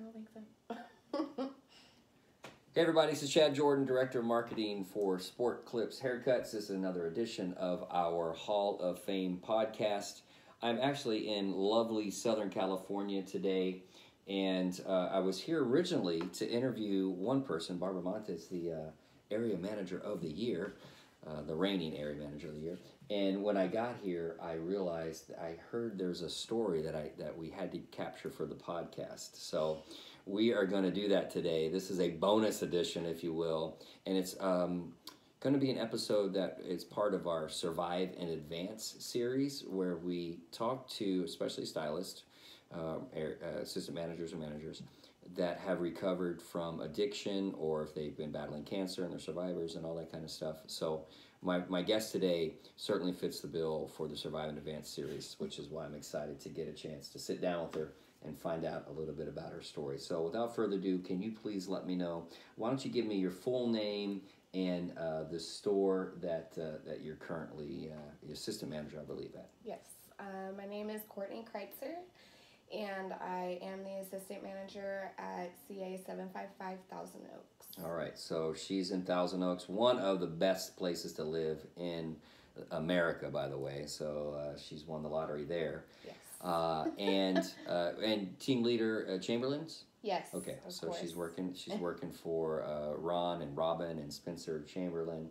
don't think so. Hey everybody, this is Chad Jordan, Director of Marketing for Sport Clips Haircuts. This is another edition of our Hall of Fame podcast. I'm actually in lovely Southern California today, and I was here originally to interview one person, Barbara Montes, the area manager of the year, the reigning area manager of the year. And when I got here, I realized I heard there's a story that we had to capture for the podcast. So we are going to do that today. This is a bonus edition, if you will, and it's going to be an episode that is part of our Survive and Advance series, where we talk to especially stylists, assistant managers and managers that have recovered from addiction, or if they've been battling cancer and they're survivors and all that kind of stuff. So my guest today certainly fits the bill for the Survive and Advance series, which is why I'm excited to get a chance to sit down with her and find out a little bit about her story. So without further ado, can you please let me know, why don't you give me your full name and the store that you're currently the assistant manager, I believe, at? Yes. My name is Cortney Critser, and I am the assistant manager at CA 755 Thousand Oaks. All right, so she's in Thousand Oaks, one of the best places to live in America, by the way. So she's won the lottery there. Yes. And team leader Chamberlain's? Yes. Okay, so course. she's working for Ron and Robin and Spencer Chamberlain.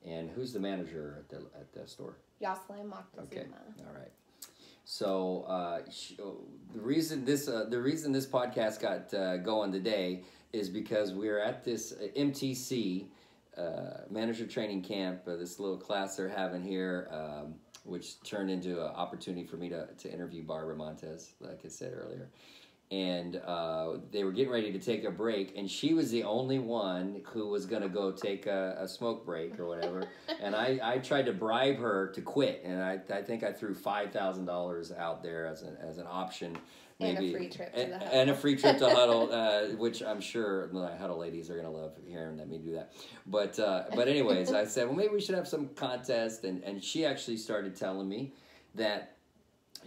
And who's the manager at the store? Yoselin Moctezuma. Okay, all right. So the reason this podcast got going today is because we're at this MTC manager training camp, this little class they're having here, which turned into an opportunity for me to interview Barbara Montes, like I said earlier. And they were getting ready to take a break, and she was the only one who was going to go take a smoke break or whatever. And I tried to bribe her to quit, and I think I threw $5,000 out there as an option. Maybe, and a free trip to the Huddle. And a free trip to Huddle, which I'm sure the Huddle ladies are going to love hearing me do that. But anyways, I said, well, maybe we should have some contest. And she actually started telling me that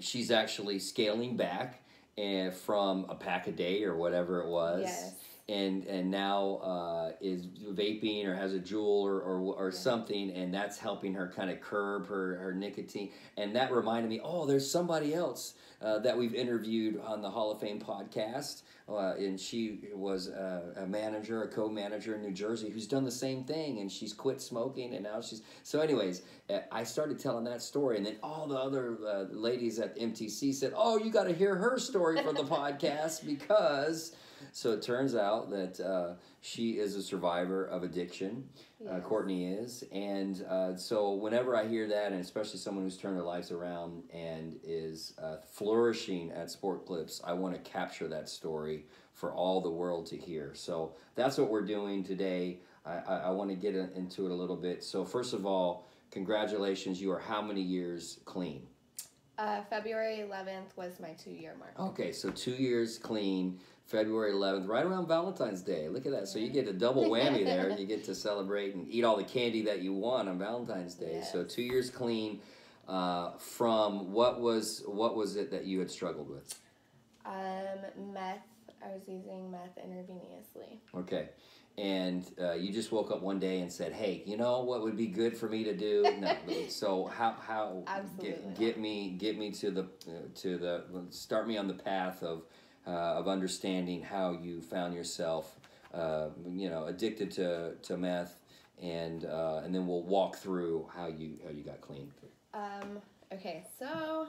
she's actually scaling back and from a pack a day or whatever it was. Yes. And now is vaping or has a Juul or something, and that's helping her kind of curb her nicotine. And that reminded me, there's somebody else that we've interviewed on the Hall of Fame podcast, and she was a co-manager in New Jersey who's done the same thing, and she's quit smoking, and now she's... So anyways, I started telling that story, and then all the other ladies at MTC said, you got to hear her story for the podcast, because... So it turns out that she is a survivor of addiction. Yes. Cortney is. And so whenever I hear that, and especially someone who's turned their lives around and is flourishing at Sport Clips, I want to capture that story for all the world to hear. So that's what we're doing today. I want to get into it a little bit. So first of all, congratulations. You are how many years clean? February 11th was my 2-year mark. Okay, so 2 years clean. February 11th, right around Valentine's Day. Look at that. So you get a double whammy there. You get to celebrate and eat all the candy that you want on Valentine's Day. Yes. So 2 years clean from what was it that you had struggled with? Meth. I was using meth intravenously. Okay. And you just woke up one day and said, hey, you know what would be good for me to do? No. So how get me to the start me on the path of understanding how you found yourself, addicted to meth, and then we'll walk through how you got clean. Okay, so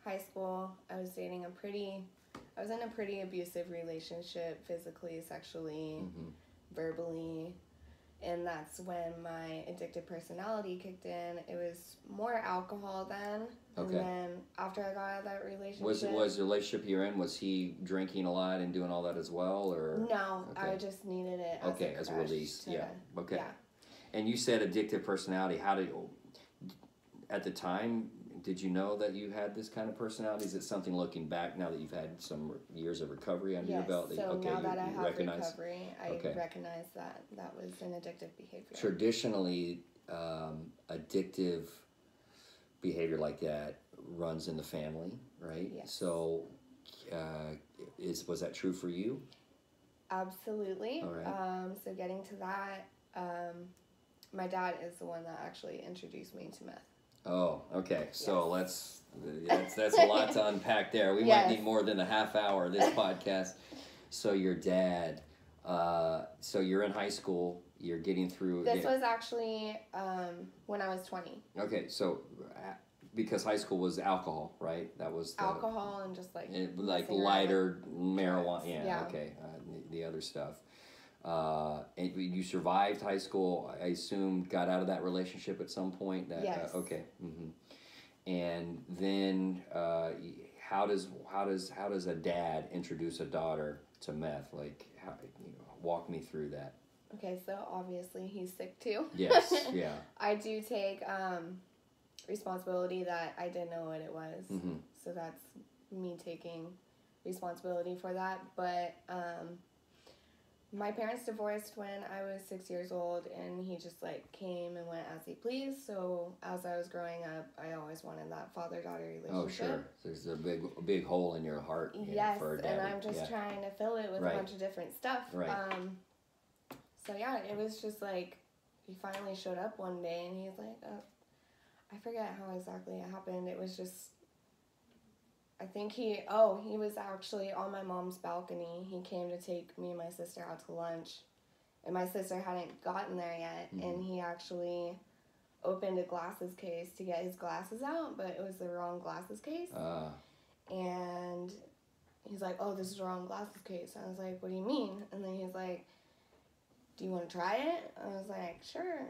high school, I was in a pretty abusive relationship, physically, sexually, verbally. And that's when my addictive personality kicked in. It was more alcohol then. Okay. And then after I got out of that relationship... Was the relationship you're in, was he drinking a lot and doing all that as well? Or no, okay. I just needed it as a release. Okay. Yeah. And you said addictive personality. At the time, did you know that you had this kind of personality? Is it something looking back now that you've had some years of recovery under your belt? Yes, so now that I have recovery, I recognize that was an addictive behavior. Traditionally, addictive behavior like that runs in the family, right? Yes. So Was that true for you? Absolutely. All right. So getting to that, my dad is the one that actually introduced me to meth. Oh, okay. So Yes. that's a lot to unpack there. We Yes. might need more than a half hour of this podcast. So your dad, so you're in high school, you're getting through. This was actually when I was 20. Okay, so because high school was alcohol, right? That was Alcohol and just like lighter marijuana. Yeah. Okay. The other stuff. And you survived high school. I assume got out of that relationship at some point. Yes. Okay. Mm-hmm. And then how does a dad introduce a daughter to meth? Like, walk me through that. Okay, so obviously he's sick too. Yes. Yeah. I do take responsibility that I didn't know what it was. Mm-hmm. So that's me taking responsibility for that. But my parents divorced when I was 6 years old, and he just like came and went as he pleased. So as I was growing up, I always wanted that father-daughter relationship. Oh, sure. There's a big hole in your heart. Yes, for a daddy. and I'm just trying to fill it with a bunch of different stuff. Right. So yeah, it was just like he finally showed up one day, and he's like, I forget how exactly it happened. It was just, I think he was actually on my mom's balcony. He came to take me and my sister out to lunch, and my sister hadn't gotten there yet, Mm-hmm. and he actually opened a glasses case to get his glasses out, but it was the wrong glasses case. And he's like, oh, this is the wrong glasses case. I was like, what do you mean? And then he's like, do you want to try it? I was like, sure.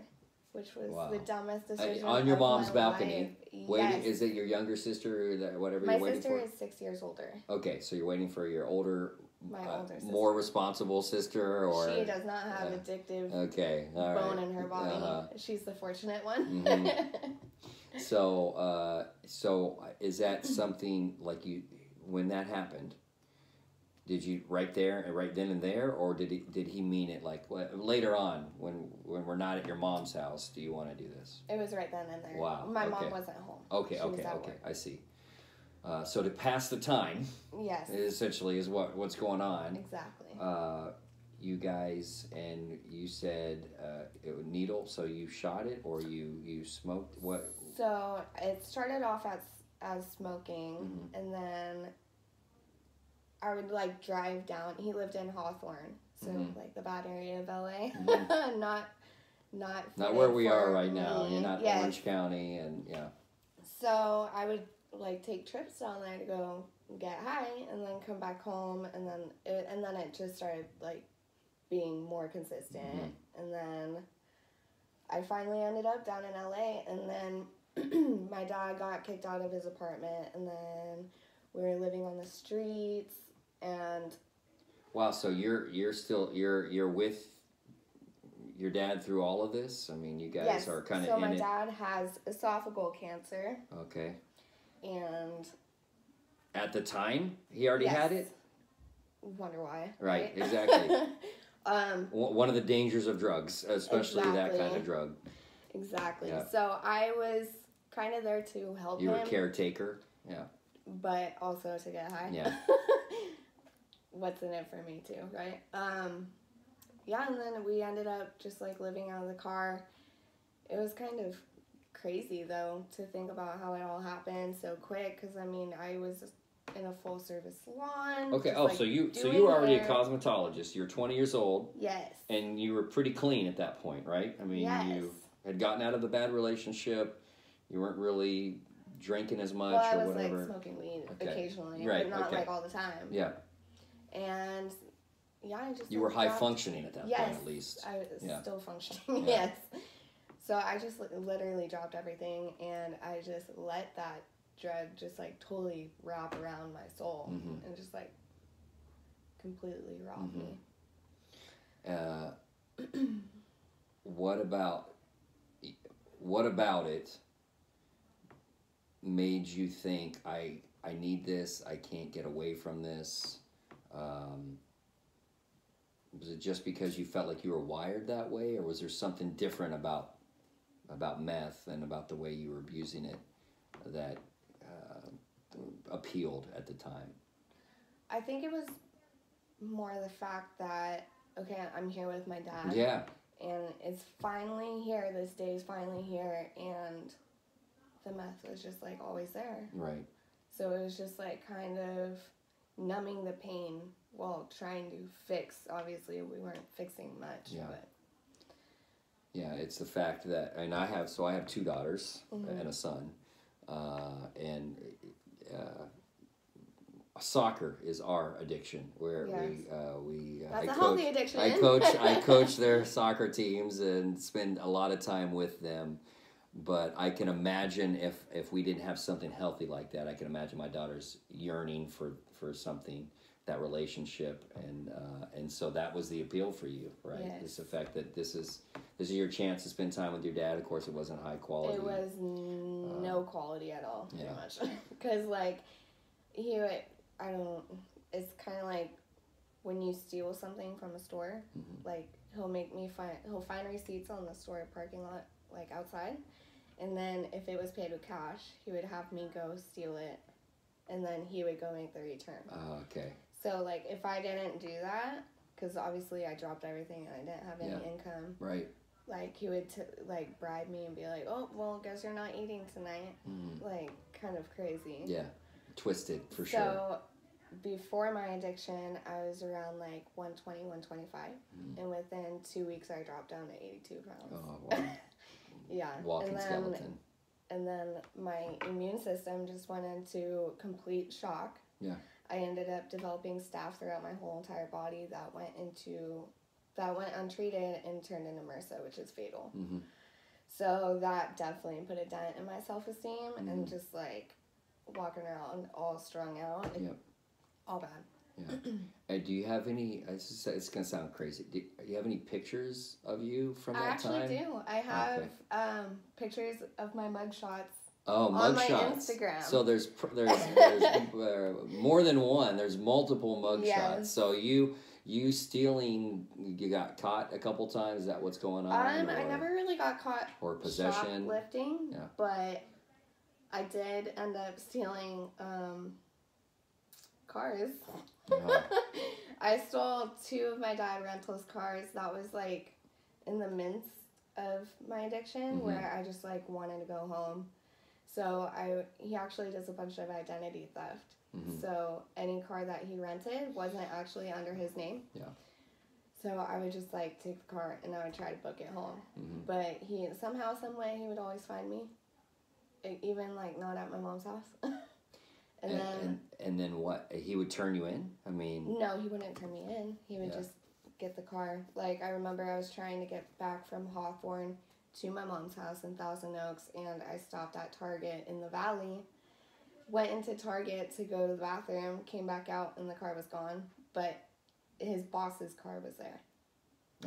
Which was the dumbest decision on your of mom's my balcony. life. Waiting, Yes. is it your younger sister or that whatever My you're waiting for? sister is 6 years older. Okay, so you're waiting for your older, older sister. more responsible sister, or she does not have addictive all bone right. in her body. She's the fortunate one. Mm-hmm. So is that something like when that happened? Did you right then and there, or did he mean it like later on when we're not at your mom's house? Do you want to do this? It was right then and there. Wow. My mom wasn't home. Okay. I see. So to pass the time, yes, essentially is what's going on. Exactly. You guys, and you said it was needle, so you shot it or you smoked what? So it started off as smoking, Mm-hmm. and then I would like drive down. He lived in Hawthorne, so Mm-hmm. like the bad area of LA, Mm-hmm. not where we are right me. now. You're not Yes. Orange County, and yeah. So I would like take trips down there to go get high, and then come back home, and then it just started like being more consistent, Mm-hmm. and then I finally ended up down in LA, and then my dad got kicked out of his apartment, and then we were living on the streets, and wow. So you're still with your dad through all of this. I mean, you guys are kind of so in my it. dad has esophageal cancer. Okay. And at the time, he already had it. Wonder why? Right. Exactly. One of the dangers of drugs, especially that kind of drug. Exactly. Yeah. So I was kind of there to help him. You were a caretaker. Yeah. But also to get high. Yeah. What's in it for me too, right? Yeah, and then we ended up just like living out of the car. It was kind of crazy though to think about how it all happened so quick, because I mean I was in a full service salon. Okay. Just, Oh, like, so you doing were already hair. a cosmetologist. You're 20 years old. Yes. And you were pretty clean at that point, right? I mean, Yes. you had gotten out of the bad relationship. You weren't really drinking as much Well, I or was whatever. like smoking weed Okay. occasionally, Right, but not okay. like all the time. Yeah. And yeah, I just You were high dropped- functioning at that Yes, point, at least. I was Yeah. still functioning. Yeah. Yes. So I just literally dropped everything, and I just let that drug just like totally wrap around my soul, Mhm. and just like completely rob Mhm. me. What about it made you think I need this? I can't get away from this. Was it just because you felt like you were wired that way, or was there something different about meth and about the way you were abusing it that appealed at the time? I think it was more the fact that, okay, I'm here with my dad. Yeah. And it's finally here. This day is finally here. And the meth was just, like, always there. Right. So it was just, like, kind of numbing the pain while trying to fix. Obviously, we weren't fixing much. Yeah. But. Yeah, it's the fact that, and I have 2 daughters and a son. And soccer is our addiction, where we that's I a coach, healthy addiction. I coach their soccer teams and spend a lot of time with them. But I can imagine if we didn't have something healthy like that, I can imagine my daughters yearning for something, that relationship, and so that was the appeal for you, right? Yes. It's the fact that this is your chance to spend time with your dad. Of course, it wasn't high quality. It was no quality at all, pretty Yeah. much. Because, like, it's kind of like when you steal something from a store, like, he'll find receipts on the store parking lot, like, outside, and then if it was paid with cash, he would have me go steal it, and then he would go make the return. Okay. So, like, if I didn't do that, because obviously I dropped everything and I didn't have any income. Right. Like, he would, bribe me and be like, oh, well, guess you're not eating tonight. Like, kind of crazy. Yeah. Twisted, for sure. So, before my addiction, I was around, like, 120, 125. And within 2 weeks, I dropped down to 82 pounds. Oh, wow. Yeah. Walking skeleton. And then my immune system just went into complete shock. Yeah. I ended up developing staph throughout my whole entire body that went untreated and turned into MRSA, which is fatal. So that definitely put a dent in my self-esteem and just, like, walking around all strung out. All bad. Yeah. Do you have any, it's going to sound crazy, do you have any pictures of you from that time? I actually do. I have pictures of my mugshots. Oh, on my mugshots. Instagram. So there's more than one. There's multiple mugshots. Yes. So you stealing, you got caught a couple times. Is that what's going on? I never really got caught or possession, shoplifting, but I did end up stealing cars. I stole 2 of my dad rental's cars. That was, like, in the midst of my addiction, where I just, like, wanted to go home. So he actually does a bunch of identity theft. So any car that he rented wasn't actually under his name. Yeah. So I would just, like, take the car and I would try to book it home. But he somehow, some way, he would always find me, even, like, not at my mom's house. And then what? He would turn you in? I mean... No, he wouldn't turn me in. He would just get the car. Like, I remember I was trying to get back from Hawthorne to my mom's house in Thousand Oaks, and I stopped at Target in the Valley, went into Target to go to the bathroom, came back out, and the car was gone. But his boss's car was there.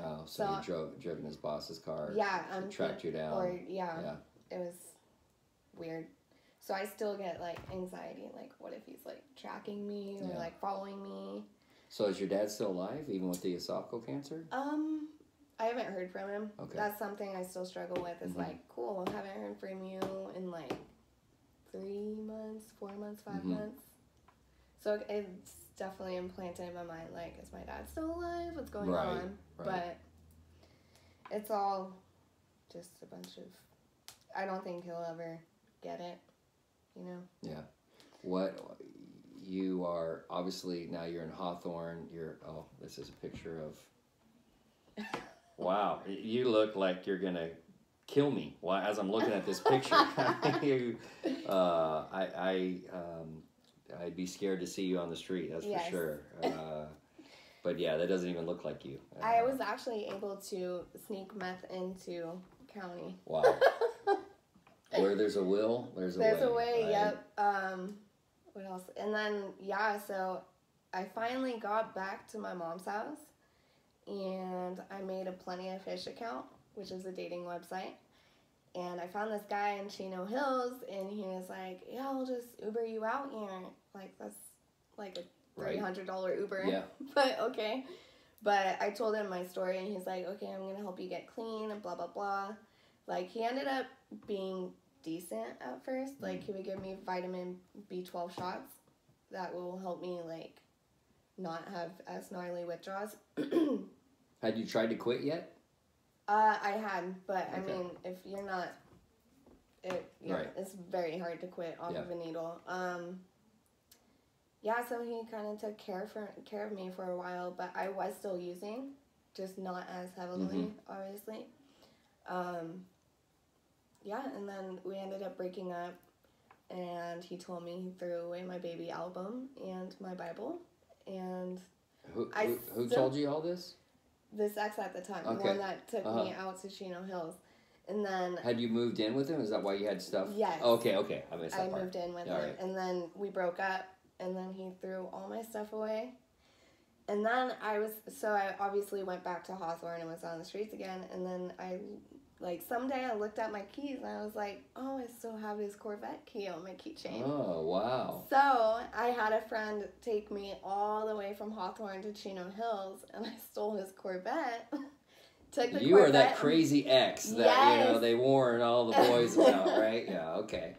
Oh, so he driven his boss's car. Yeah. Tracked you down. It was weird. So I still get, like, anxiety, like, what if he's, like, tracking me or, like, following me? So is your dad still alive, even with the esophageal cancer? I haven't heard from him. Okay. That's something I still struggle with. Is like, cool, haven't heard from you in, like, 3 months, 4 months, 5 months. So it's definitely implanted in my mind, like, is my dad still alive? What's going on? Right. But it's all just a bunch of... I don't think he'll ever get it. You know? Yeah. What you are, obviously, now you're in Hawthorne. This is a picture of, wow, you look like you're going to kill me as I'm looking at this picture. I'd be scared to see you on the street, that's for sure. But yeah, that doesn't even look like you. I was actually able to sneak meth into county. Wow. Where there's a will, there's a way. There's a way, right? yep. What else? And then, so I finally got back to my mom's house, and I made a Plenty of Fish account, which is a dating website. And I found this guy in Chino Hills, and he was like, yeah, I'll just Uber you out here. Like, that's like a $300 Uber. Yeah. But, okay. But I told him my story, and he's like, okay, I'm going to help you get clean, and blah, blah, blah. Like, he ended up being decent at first. Like, he would give me vitamin B12 shots that will help me, like, not have as gnarly withdrawals. Had you tried to quit yet? I had, but Okay. I mean, if you're not, Right. it's very hard to quit off of a needle. Yeah, so he kind of took care of me for a while, but I was still using, just not as heavily, obviously. Yeah, and then we ended up breaking up, and he told me he threw away my baby album and my Bible, and Who told you all this? this ex at the time, Okay. the one that took me out to Chino Hills. And then... Had you moved in with him? Is that why you had stuff? Yes. Okay. I missed that part. I moved in with him. Right. And then we broke up, and then he threw all my stuff away. And then I obviously went back to Hawthorne and was on the streets again. And then someday I looked at my keys, and I was like, oh, I still have his Corvette key on my keychain. Oh, wow. So I had a friend take me all the way from Hawthorne to Chino Hills, and I stole his Corvette. Took the You Corvette. are that crazy ex that, they warn all the boys about, right? Yeah, okay.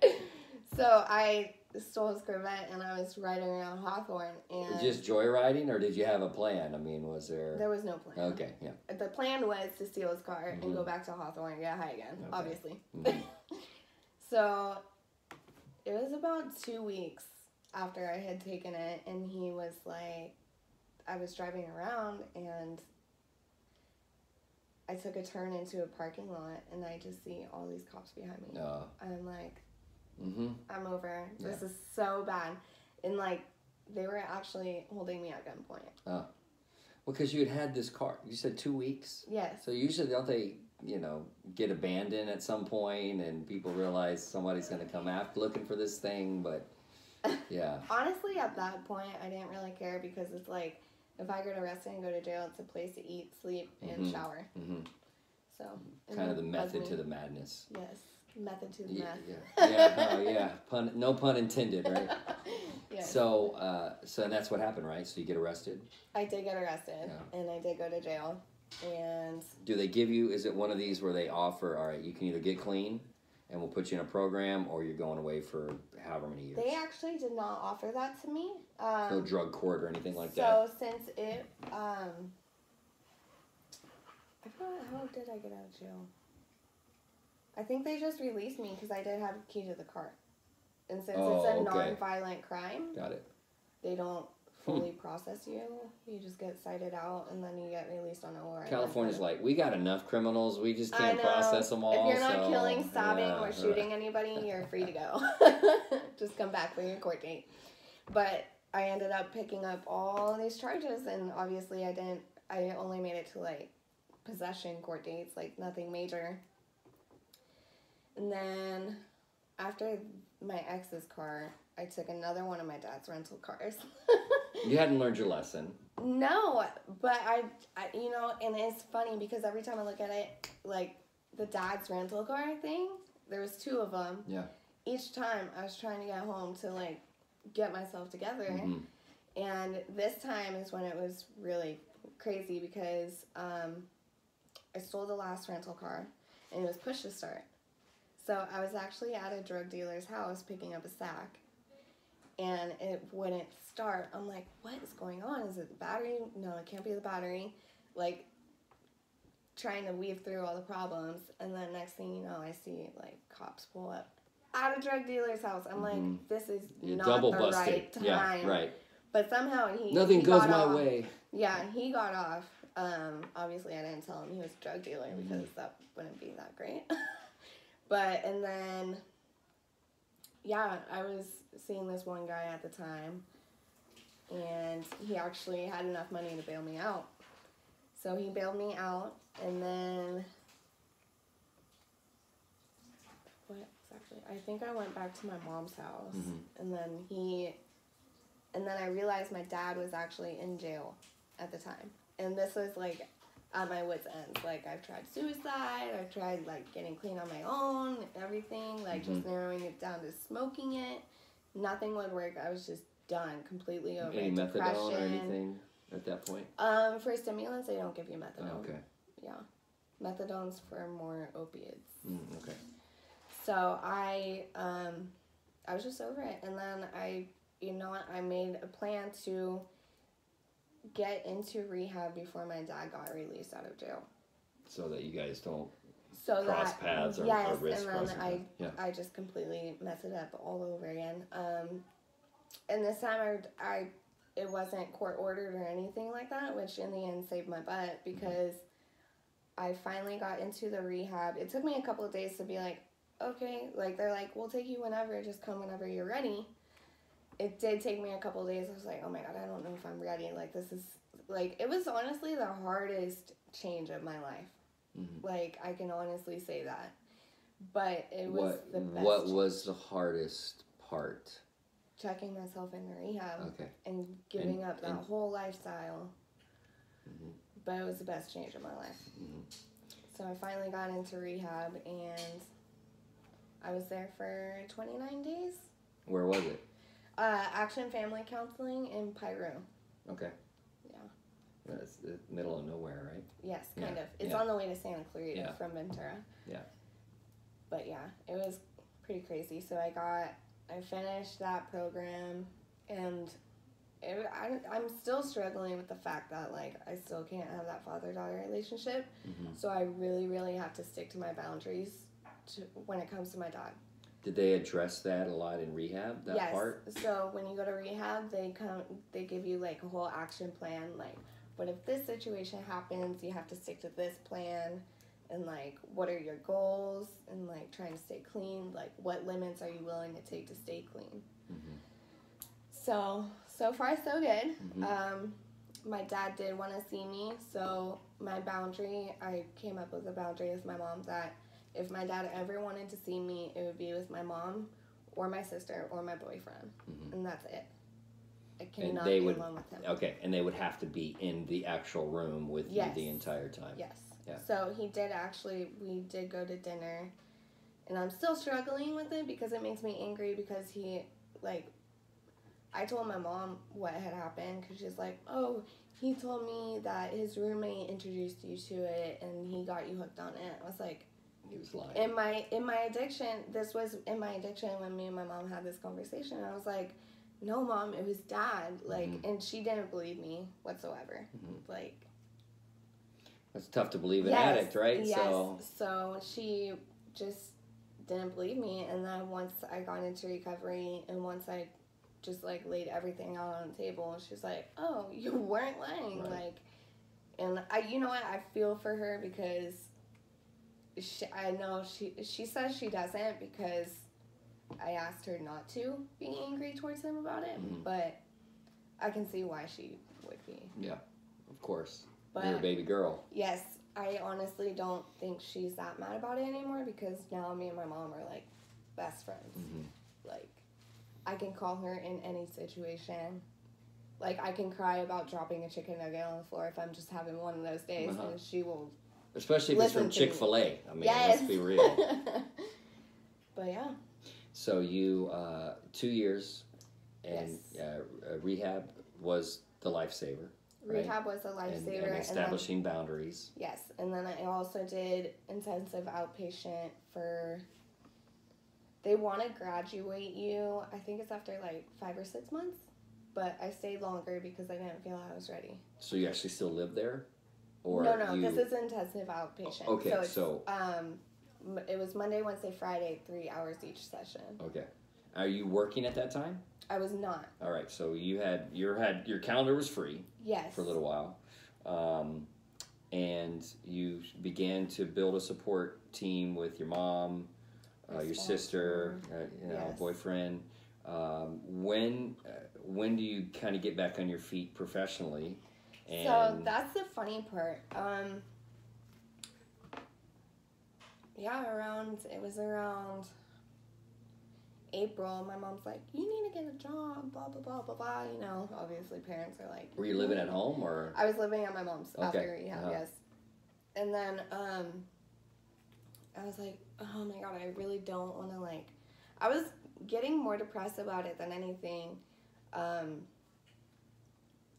So I stole his Corvette, and I was riding around Hawthorne. And just joyriding, or did you have a plan? I mean, was there... There was no plan. Okay, yeah. The plan was to steal his car and go back to Hawthorne and get high again, obviously. So it was about 2 weeks after I had taken it, and he was like, I was driving around, and I took a turn into a parking lot, and I just see all these cops behind me. I'm like, I'm over. This is so bad. And, they were actually holding me at gunpoint. Well, because you had this car. You said 2 weeks? Yes. So usually don't they, get abandoned at some point, and people realize somebody's going to come after looking for this thing, but, yeah. Honestly, at that point, I didn't really care, because it's like, if I get arrested and go to jail, it's a place to eat, sleep, and shower. So kind of the method to the madness. Yes, method to the meth. No pun intended, right? Yes. So and that's what happened, right? So you get arrested? I did get arrested, and I did go to jail. And do they give you? Is it one of these where they offer? All right, you can either get clean, and we'll put you in a program, or you're going away for however many years. They actually did not offer that to me. No drug court or anything like that? So since it, I forgot, how did I get out of jail? I think they just released me because I did have a key to the car. And since it's a non-violent crime, got it. They don't fully process you. You just get cited out, and then you get released on OR. California's like, we got enough criminals. We just can't process them all. If you're not killing, stabbing, or shooting anybody, you're free to go. Just come back for your court date. But I ended up picking up all these charges, and obviously I only made it to possession court dates, nothing major. And then after my ex's car, I took another one of my dad's rental cars. You hadn't learned your lesson. No, but I and it's funny because every time I look at it, the dad's rental car thing, there was 2 of them. Yeah. Each time I was trying to get home to get myself together. And this time is when it was really crazy because I stole the last rental car, and it was push to start. So I was actually at a drug dealer's house picking up a sack, and it wouldn't start. I'm like, what is going on? Is it the battery? No, it can't be the battery. Trying to weave through all the problems, and then next thing you know, I see cops pull up at a drug dealer's house. I'm like, this is not double the busted. right time. Yeah, right. But somehow nothing goes my off. way. Yeah, he got off. Obviously, I didn't tell him he was a drug dealer because that wouldn't be that great. And then, I was seeing this one guy at the time, and he actually had enough money to bail me out. So he bailed me out, and then, I think I went back to my mom's house, and then I realized my dad was actually in jail at the time. And this was at my wit's end. I've tried suicide, I've tried getting clean on my own, everything, just narrowing it down to smoking it. Nothing would work. I was just done, completely over Any it. methadone or anything at that point? For stimulants, they don't give you methadone. Oh, okay. Yeah. Methadone's for more opiates. Okay. So I was just over it, and then I made a plan to get into rehab before my dad got released out of jail. So that you guys don't So cross paths or risk crossing paths. Yeah. I just completely messed it up all over again. And this time it wasn't court ordered or anything like that, which in the end saved my butt because I finally got into the rehab. It took me a couple of days to be like, okay, like they're like, we'll take you whenever, just come whenever you're ready. It did take me a couple of days. I was like, oh my God, I don't know if I'm ready. Like this is, like, it was honestly the hardest change of my life. Mm-hmm. Like, I can honestly say that. But it was the best. What was the hardest part? Checking myself into rehab. Okay. And giving up that whole lifestyle. Mm-hmm. But it was the best change of my life. Mm-hmm. So I finally got into rehab, and I was there for 29 days. Where was it? Action Family Counseling in Piru. Okay. Yeah. That's the middle of nowhere, right? Yes, kind of. It's on the way to Santa Clarita from Ventura. Yeah. But yeah, it was pretty crazy. So I finished that program, and I'm still struggling with the fact that, like, I still can't have that father-daughter relationship. Mm-hmm. So I really, really have to stick to my boundaries when it comes to my dad. Did they address that a lot in rehab, that part? Yes. So when you go to rehab, they give you, like, a whole action plan. Like, what if this situation happens? You have to stick to this plan. And, like, what are your goals? And, like, trying to stay clean. Like, what limits are you willing to take to stay clean? Mm-hmm. So far, so good. Mm-hmm. My dad did want to see me. So my boundary, I came up with a boundary with my mom that if my dad ever wanted to see me, it would be with my mom or my sister or my boyfriend. Mm-hmm. And that's it. I cannot be alone with him. Okay, and they would have to be in the actual room with you the entire time. Yes. Yeah. So we did go to dinner, and I'm still struggling with it because it makes me angry because I told my mom what had happened because she's like, oh, he told me that his roommate introduced you to it and he got you hooked on it. I was like, he was lying. In my addiction, this was in my addiction when me and my mom had this conversation. I was like, no, Mom, it was Dad. Like, mm-hmm. And she didn't believe me whatsoever. Mm-hmm. Like, that's tough to believe an addict, right? Yes. So she just didn't believe me. And then once I got into recovery and once I just, like, laid everything out on the table, she's like, oh, you weren't lying. Right. Like, and you know what? I feel for her because I know she says she doesn't because I asked her not to be angry towards him about it. Mm-hmm. But I can see why she would be. Yeah, of course. But you're a baby girl. Yes, I honestly don't think she's that mad about it anymore because now me and my mom are, like, best friends. Mm-hmm. Like, I can call her in any situation. Like, I can cry about dropping a chicken nugget on the floor if I'm just having one of those days, and she will. Especially if it's from Chick-fil-A. I mean, let's be real. But yeah. So you 2 years, and rehab was the lifesaver. Right? Rehab was a lifesaver. And establishing boundaries. Yes. And then I also did intensive outpatient for, they want to graduate you, I think it's after like 5 or 6 months. But I stayed longer because I didn't feel I was ready. So you actually still live there? Or no, this is intensive outpatient. Okay, so it was Monday, Wednesday, Friday, 3 hours each session. Okay. Are you working at that time? I was not. All right, so your calendar was free. Yes. For a little while, and you began to build a support team with your mom, your sister, boyfriend. When do you kind of get back on your feet professionally? And so that's the funny part. It was around April. My mom's like, you need to get a job, blah, blah, blah, blah, blah. You know, obviously parents are like. Were you living at home or? I was living at my mom's after rehab, yes. And then I was like, oh my God, I really don't want to I was getting more depressed about it than anything.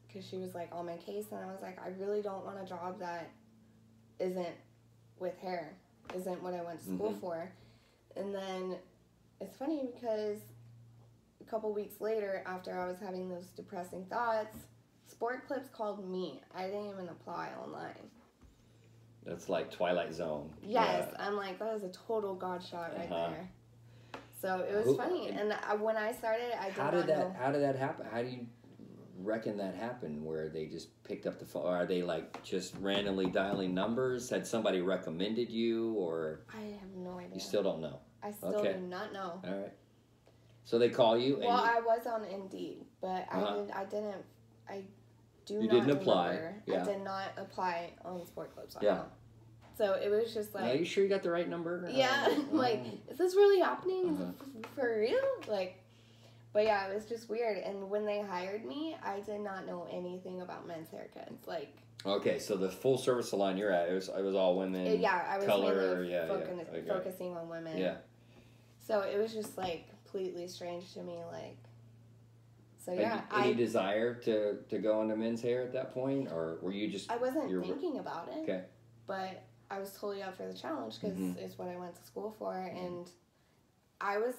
Because she was like on my case, and I was like, I really don't want a job that isn't with hair, isn't what I went to school for. And then it's funny because a couple weeks later, after I was having those depressing thoughts, Sport Clips called me. I didn't even apply online. That's like Twilight Zone. Yes, yeah. I'm like, that is a total God shot right there. So it was funny, and when I started, I did not know. How did that happen? How do you reckon that happened? Where they just picked up the phone? Or are they like just randomly dialing numbers? Had somebody recommended you, or I have no idea. You still don't know. I still do not know. All right. So they call you. Well, I was on Indeed, but I didn't apply. Yeah. I did not apply on Sport Clips. Yeah. So it was just like... Are you sure you got the right number? Yeah. Like, is this really happening? Is it for real? Like, but yeah, it was just weird. And when they hired me, I did not know anything about men's haircuts. Like... Okay, so the full service salon you're at, it was all women. Yeah, I was color, mainly focusing on women. Yeah. So it was just like completely strange to me. Like, so yeah. Any desire to go into men's hair at that point, or were you just? I wasn't thinking about it. Okay. But I was totally up for the challenge because it's what I went to school for, and I was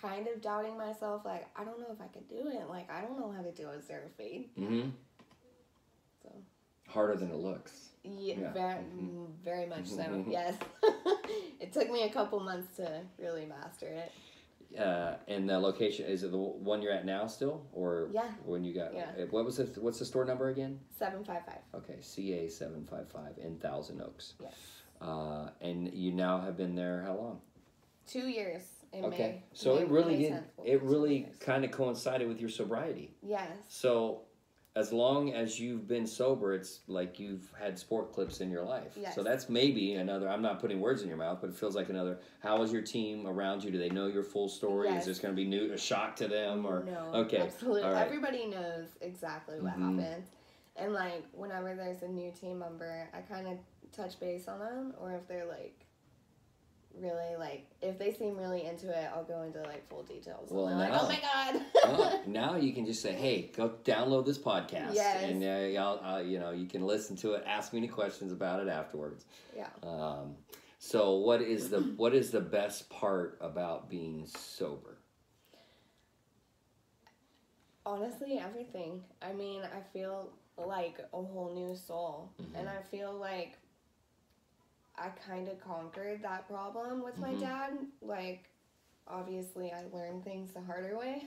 kind of doubting myself. Like, I don't know if I could do it. Like, I don't know how to do a zero fade. Mm-hmm. So. Harder than it looks. Yeah. Very much so. Yes. It took me a couple months to really master it. And the location, is it the one you're at now still, or when you got? Yeah. What's the store number again? 755. Okay, CA 755 in Thousand Oaks. Yes. And you now have been there how long? 2 years. In May. So it really kind of coincided with your sobriety. Yes. So as long as you've been sober, it's like you've had Sport Clips in your life. Yes. So that's maybe another, I'm not putting words in your mouth, but it feels like another, how is your team around you? Do they know your full story? Yes. Is this going to be a shock to them? Or no, okay. Absolutely. All right. Everybody knows exactly what happened. And like, whenever there's a new team member, I kind of touch base on them, or if they're like, really, like, if they seem really into it, I'll go into like full details. Well, now, like, oh my God. Well, now you can just say, hey, go download this podcast. Yes. And you can listen to it, ask me any questions about it afterwards. Yeah. So what is the best part about being sober? Honestly, everything. I mean, I feel like a whole new soul. And I feel like I kind of conquered that problem with my dad. Like, obviously, I learned things the harder way.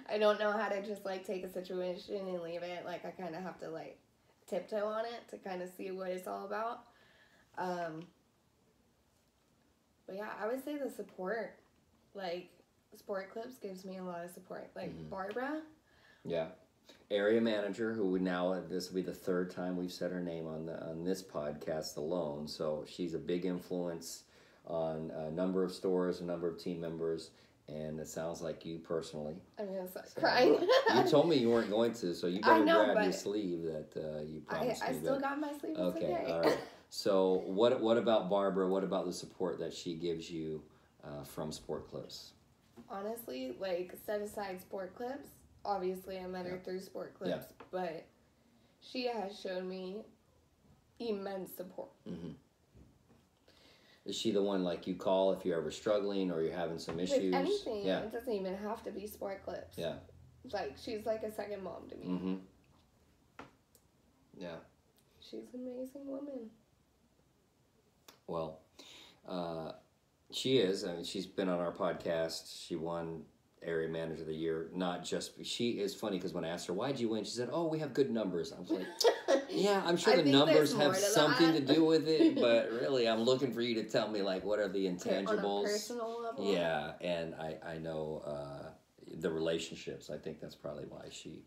I don't know how to just, like, take a situation and leave it. Like, I kind of have to, like, tiptoe on it to kind of see what it's all about. But, yeah, I would say the support. Like, Sport Clips gives me a lot of support. Like, Barbara. Yeah. Area manager, who would now, this will be the third time we've said her name on this podcast alone. So she's a big influence on a number of stores, a number of team members, and it sounds like you personally. I'm going to start crying. You told me you weren't going to, so you better grab your sleeve that you promised me. I still got my sleeve. Okay, all right. So what about Barbara? What about the support that she gives you from Sport Clips? Honestly, like, set aside Sport Clips. Obviously, I met her through Sport Clips, but she has shown me immense support. Is she the one, like, you call if you're ever struggling or you're having some issues? With anything. Yeah. It doesn't even have to be Sport Clips. Yeah. Like, she's like a second mom to me. Yeah. She's an amazing woman. Well, she is. I mean, she's been on our podcast. She won Area Manager of the Year. Not just, she is funny because when I asked her, why'd you win? She said, oh, we have good numbers. I was like, yeah, I'm sure the numbers have something to do with it, but really I'm looking for you to tell me, like, what are the intangibles? On a personal level? Yeah, and I know the relationships. I think that's probably why she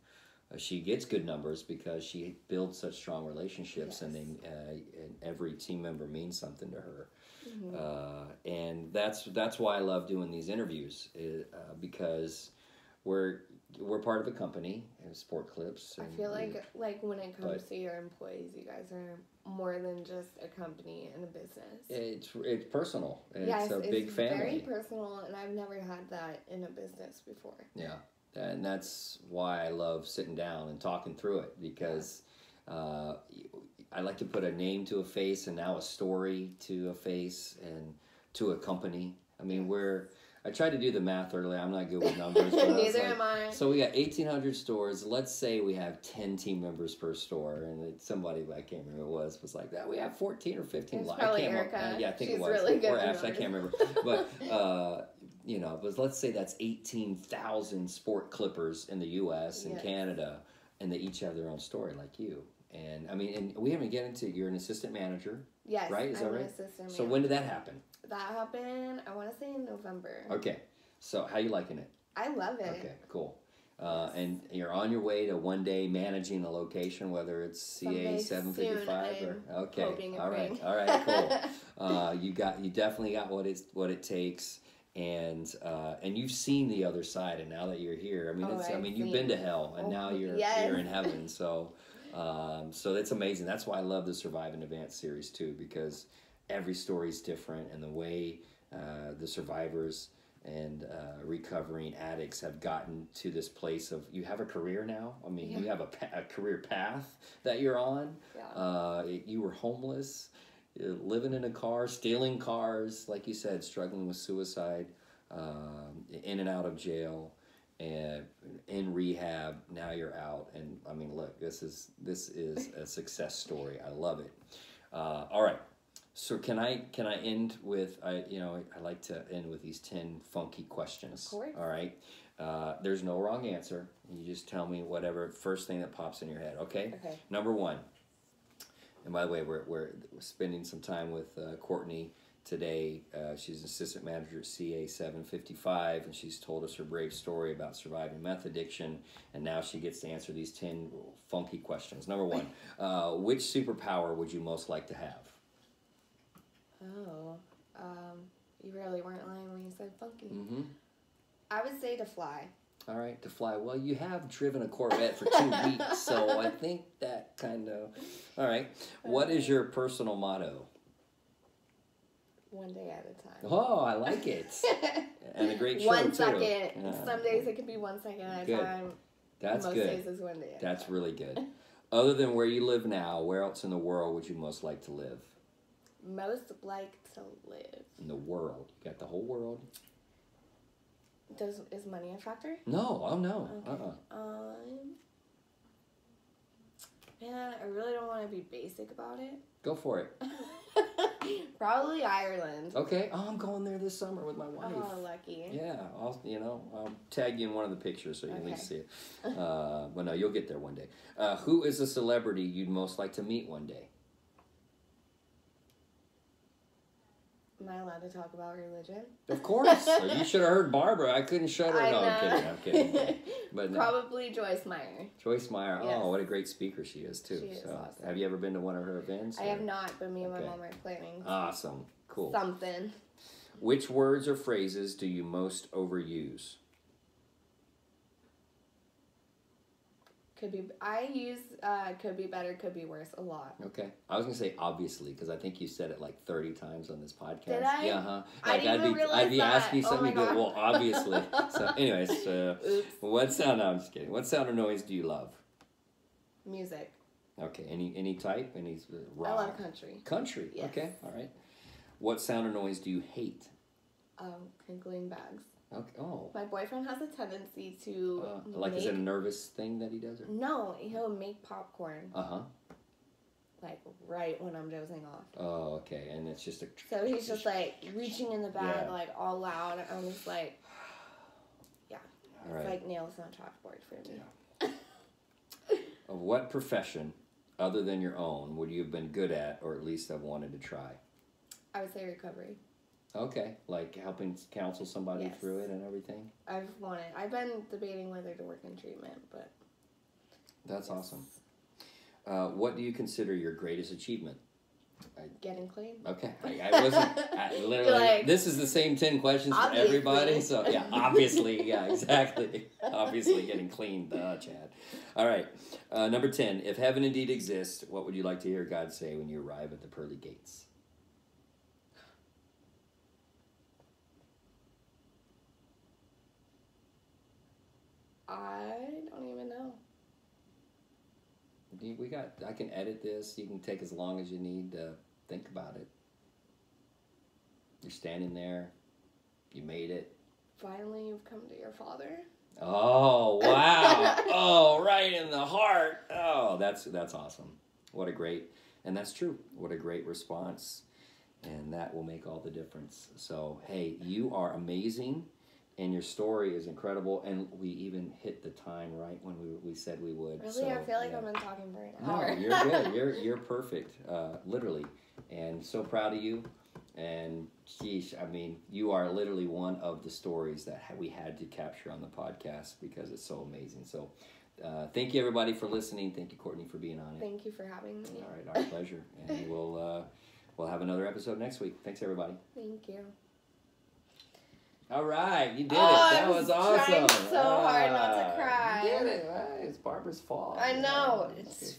gets good numbers, because she builds such strong relationships, and and every team member means something to her. And that's why I love doing these interviews, because we're part of a company, Sport Clips. I feel like when it comes to your employees, you guys are more than just a company and a business. It's personal. It's a big family. It's very personal, and I've never had that in a business before. Yeah, and that's why I love sitting down and talking through it, because I like to put a name to a face, and now a story to a face and to a company. I mean, I tried to do the math earlier. I'm not good with numbers. But Neither am I. So we got 1,800 stores. Let's say we have 10 team members per store, and somebody I can't remember who it was like that. We have 14 or 15. It's probably Erica. Yeah, I think She's it was. Really good or Ashley. I can't remember. But but let's say that's 18,000 sport clippers in the U.S. and Canada, and they each have their own story like you. And I mean, and we haven't get into. You're an assistant manager. Yes, right? Is that right? An assistant manager. So when did that happen? That happened, I want to say in November. Okay. So how you liking it? I love it. Okay, cool. And you're on your way to one day managing a location, whether it's CA 755 or okay. All right, cool. You definitely got what it takes, and you've seen the other side, and now that you're here, I mean, you've been to hell, and now you're in heaven. So it's amazing. That's why I love the Survive and Advance series too, because every story is different, and the way the survivors and recovering addicts have gotten to this place of, you have a career now. I mean, you have a career path that you're on. Yeah. You were homeless, living in a car, stealing cars, like you said, struggling with suicide, in and out of jail, and in rehab. Now you're out, and I mean, look, this is a success story. I love it. All right. So can I end with, I like to end with these 10 funky questions. Of course. All right. There's no wrong answer. You just tell me whatever first thing that pops in your head. Okay. Okay. Number 1. And by the way, we're spending some time with Cortney today. She's an assistant manager at CA 755, and she's told us her brave story about surviving meth addiction, and now she gets to answer these 10 funky questions. Number 1, which superpower would you most like to have? Oh, you really weren't lying when you said funky. Mm-hmm. I would say to fly. All right, to fly. Well, you have driven a Corvette for 2 weeks, so I think that kind of... All right. What is your personal motto? One day at a time. Oh, I like it. And a great show, 1 second. Yeah. Some days it can be 1 second at a time. That's most good. Most days is 1 day at a time. That's really good. Other than where you live now, where else in the world would you most like to live? Most like to live in the world. You got the whole world. Is money a factor? No. Oh no. Okay. Man, I really don't want to be basic about it. Go for it. Probably Ireland. Okay. Oh, I'm going there this summer with my wife. Oh, lucky. Yeah. I'll tag you in one of the pictures so you can at least see it. But no, you'll get there one day. Who is a celebrity you'd most like to meet one day? Am I allowed to talk about religion? Of course. You should have heard Barbara. I couldn't shut her. No, I'm kidding. But no. Probably Joyce Meyer. Joyce Meyer. Yes. Oh, what a great speaker she is, too. She is awesome. Have you ever been to one of her events? I have not, but me and my mom are planning. Awesome. Cool. Something. Which words or phrases do you most overuse? I use could be better, could be worse a lot. Okay. I was going to say obviously, because I think you said it like 30 times on this podcast. Did I? Yeah, huh? I didn't even realize I'd be asking you something, oh well, obviously. So, anyways, what sound, no, I'm just kidding. What sound or noise do you love? Music. Okay. Any type? Any rock? I love country. Country? Yes. Okay. All right. What sound or noise do you hate? Crinkling bags. Okay. Oh. My boyfriend has a tendency to is it a nervous thing that he does? Or? No, he'll make popcorn. Uh-huh. Like right when I'm dozing off. Oh, okay. And it's just a... So he's just like reaching in the bag like all loud. And I'm just like, yeah. All right. It's like nails on a chalkboard for me. Yeah. Of what profession, other than your own, would you have been good at or at least have wanted to try? I would say recovery. Okay, like helping counsel somebody through it and everything? I've been debating whether to work in treatment, but... That's awesome. What do you consider your greatest achievement? Getting clean. Okay, I wasn't, literally, this is the same 10 questions for everybody, so yeah, obviously, yeah, exactly. Obviously getting clean, Chad. All right, number 10, if heaven indeed exists, what would you like to hear God say when you arrive at the pearly gates? I don't even know. I can edit this. You can take as long as you need to think about it. You're standing there. You made it. finally you've come to your Father. Oh, wow. Oh, right in the heart. Oh, that's awesome. What a great, and that's true. What a great response. And that will make all the difference. So, hey, you are amazing, and your story is incredible. And we even hit the time right when we said we would. Really? So, I feel like I've been talking for an hour. No, you're good. You're perfect, literally. And so proud of you. And, geez, I mean, you are literally one of the stories that we had to capture on the podcast because it's so amazing. So, thank you, everybody, for listening. Thank you, Cortney, for being on it. Thank you for having me. All right, our pleasure. And we'll have another episode next week. Thanks, everybody. Thank you. All right, you did it. That was awesome. Trying so hard not to cry. You did it. It's Barbara's fault. I know. It's